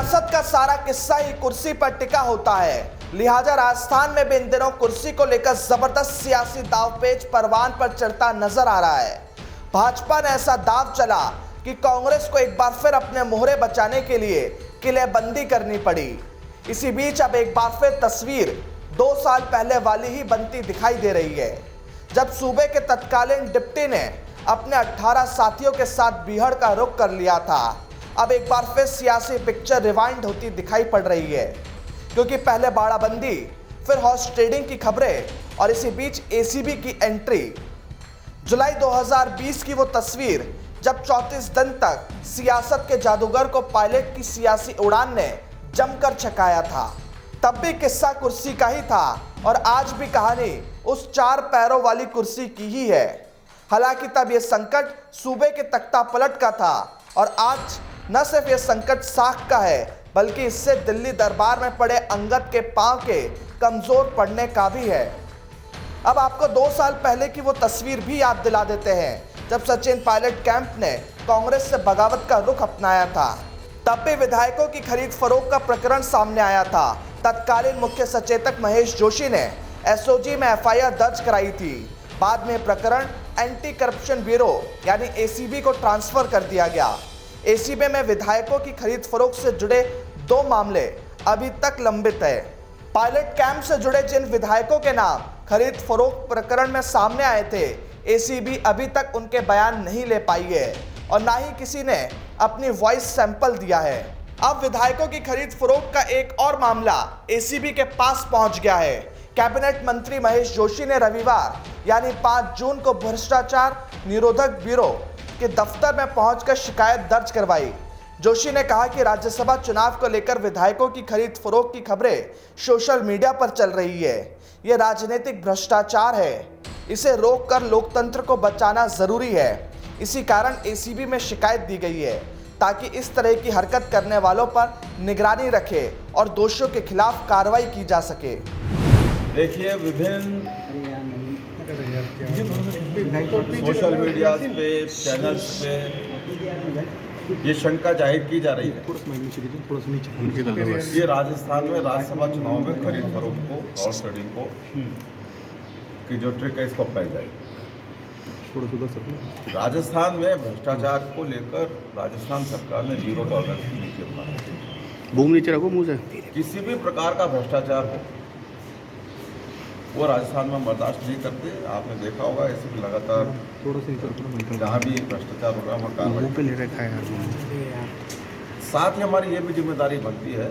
सियासत का सारा किस्सा ही कुर्सी पर टिका होता है, लिहाजा राजस्थान में भी इन दिनों कुर्सी को लेकर जबरदस्त सियासी दावपेच परवान पर चढ़ता नजर आ रहा है। भाजपा ने ऐसा दाव चला कि कांग्रेस को एक बार फिर अपने मोहरे बचाने के लिए किलेबंदी करनी पड़ी। इसी बीच अब एक बार फिर तस्वीर 2 साल पहले वाली ही बनती दिखाई दे रही है, जब सूबे के तत्कालीन डिप्टी ने अपने 18 साथियों के साथ बीहड़ का रुख कर लिया था। अब एक बार फिर सियासी पिक्चर रिवाइंड होती दिखाई पड़ रही है, क्योंकि पहले बाड़ाबंदी, फिर हॉर्स ट्रेडिंग की खबरें और इसी बीच एसीबी की एंट्री। जुलाई 2020 की वो तस्वीर जब 34 दिन तक सियासत के जादूगर को पायलट की सियासी उड़ान ने जमकर छकाया था। तब भी किस्सा कुर्सी का ही था और आज भी कहानी उस 4 पैरों वाली कुर्सी की ही है। हालांकि तब यह संकट सूबे के तख्ता पलट का था और आज न सिर्फ यह संकट साख का है, बल्कि इससे दिल्ली दरबार में पड़े अंगद के पांव के कमजोर पड़ने का भी है। अब आपको 2 साल पहले की वो तस्वीर भी याद दिला देते हैं, जब सचिन पायलट कैंप ने कांग्रेस से बगावत का रुख अपनाया था। तब भी विधायकों की खरीद फरोख्त का प्रकरण सामने आया था। तत्कालीन मुख्य सचेतक महेश जोशी ने एसओजी में एफआईआर दर्ज कराई थी। बाद में प्रकरण एंटी करप्शन ब्यूरो यानी एसीबी को ट्रांसफर कर दिया गया। एसीबी में विधायकों की खरीद फरोख्त से जुड़े 2 मामले अभी तक लंबित है। पायलट कैंप से जुड़े जिन विधायकों के नाम खरीद फरोख्त प्रकरण में सामने आए थे, एसीबी अभी तक उनके बयान नहीं ले पाई है और ना ही किसी ने अपनी वॉइस सैंपल दिया है। अब विधायकों की खरीद फरोख्त का एक और मामला एसीबी के पास पहुंच गया है। कैबिनेट मंत्री महेश जोशी ने रविवार यानी 5 जून को भ्रष्टाचार निरोधक ब्यूरो के दफ्तर में पहुंचकर शिकायत दर्ज करवाई। जोशी ने कहा कि राज्यसभा चुनाव को लेकर विधायकों की खरीद फरोख्त की खबरें सोशल मीडिया पर चल रही है। यह राजनीतिक भ्रष्टाचार है, इसे रोककर लोकतंत्र को बचाना जरूरी है। इसी कारण एसीबी में शिकायत दी गई है, ताकि इस तरह की हरकत करने वालों पर निगरानी रखे और दोषियों के खिलाफ कार्रवाई की जा सके। देखिए, विभिन्न सोशल मीडिया पे, चैनल्स पे ये शंका जाहिर की जा रही है ये राजस्थान में राज्यसभा चुनाव में खरीद फरोख्त को और ट्रेडिंग को की जो ट्रिक है, इसको अपनाई जाएगी। राजस्थान में भ्रष्टाचार को लेकर राजस्थान सरकार ने 0 टॉलरेंस की नीति अपनाई है। किसी भी प्रकार का भ्रष्टाचार हो वो राजस्थान में बर्दाश्त नहीं करते। आपने देखा होगा, ऐसे लगातार जहाँ भी भ्रष्टाचार हो रहा है वहाँ कार्रवाई। साथ ही हमारी ये भी जिम्मेदारी बनती है,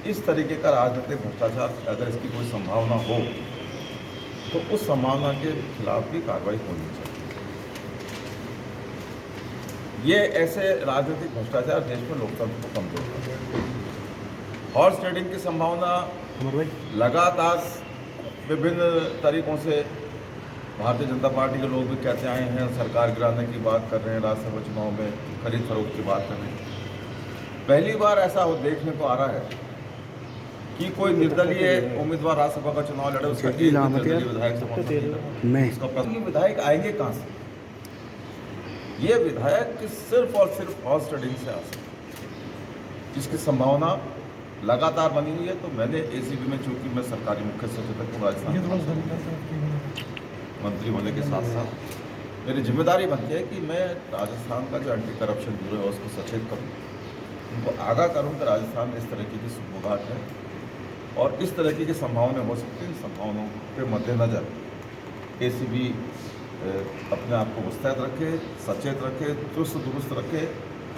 इस तरीके का राजनीतिक भ्रष्टाचार अगर इसकी कोई संभावना हो तो उस संभावना के खिलाफ भी कार्रवाई होनी चाहिए। ये ऐसे राजनीतिक भ्रष्टाचार देश में लोकतंत्र को कमजोर करते हैं। हॉर्स ट्रेडिंग की संभावना लगातार विभिन्न तरीकों से भारतीय जनता पार्टी के लोग भी कहते आए हैं, सरकार गिराने की बात कर रहे हैं, राज्यसभा चुनाव में खरीद फरोख्त की बात कर रहे हैं। पहली बार ऐसा देखने को आ रहा है कि कोई निर्दलीय उम्मीदवार राज्यसभा का चुनाव लड़े, उसका निर्दलीय विधायक से उसका प्रश्न, विधायक आएंगे कहाँ से? ये विधायक सिर्फ और सिर्फ हॉर्स ट्रेडिंग से आ सकते, जिसकी संभावना लगातार बनी हुई है। तो मैंने एसीबी में, चूंकि मैं सरकारी मुख्य सचेतक हूँ राजस्थान मंत्री होने के साथ साथ, मेरी जिम्मेदारी बनती है कि मैं राजस्थान का जो एंटी करप्शन ब्यूरो है उसको सचेत करूँ, उनको आगाह करूँ कि राजस्थान में इस तरीके की सुगबुगाहट है और इस तरीके की संभावनाएं हो सकती हैं। संभावनाओं के मद्देनजर एसीबी अपने आप को मुस्तैद रखे, सचेत रखे, चुस्त दुरुस्त रखे,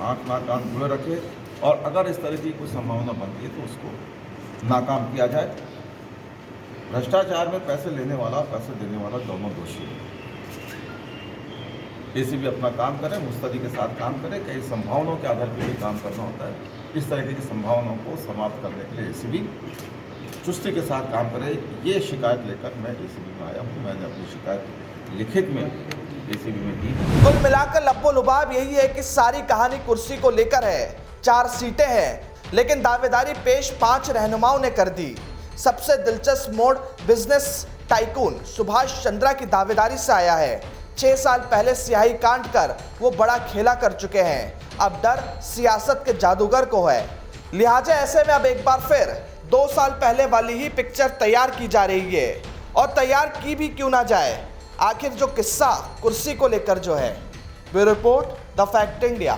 आँख नाक कान खुले रखे और अगर इस तरह की कोई संभावना बनती है तो उसको नाकाम किया जाए। भ्रष्टाचार में पैसे लेने वाला, पैसे देने वाला दोनों दोषी हैं। एसीबी अपना काम करे, मुस्तैदी के साथ काम करे, कई संभावनाओं के आधार पर भी काम करना होता है। इस तरह की संभावनाओं को समाप्त करने के लिए एसीबी चुस्ती के साथ काम करे। ये शिकायत लेकर मैं एसीबी में आया हूँ। मैंने अपनी शिकायत लिखित में एसीबी में दी। कुल मिलाकर लब्बो लुबाब यही है कि सारी कहानी कुर्सी को लेकर है। 4 सीटें हैं, लेकिन दावेदारी पेश 5 रहनुमाओं ने कर दी। सबसे दिलचस्प मोड़ बिजनेस टाइकून सुभाष चंद्रा की दावेदारी से आया है। 6 साल पहले सियाही कांड कर वो बड़ा खेला कर चुके हैं। अब डर सियासत के जादूगर को है, लिहाजा ऐसे में अब एक बार फिर 2 साल पहले वाली ही पिक्चर तैयार की जा रही है, और तैयार की भी क्यों ना जाए, आखिर जो किस्सा कुर्सी को लेकर जो है। Bureau report, the fact India.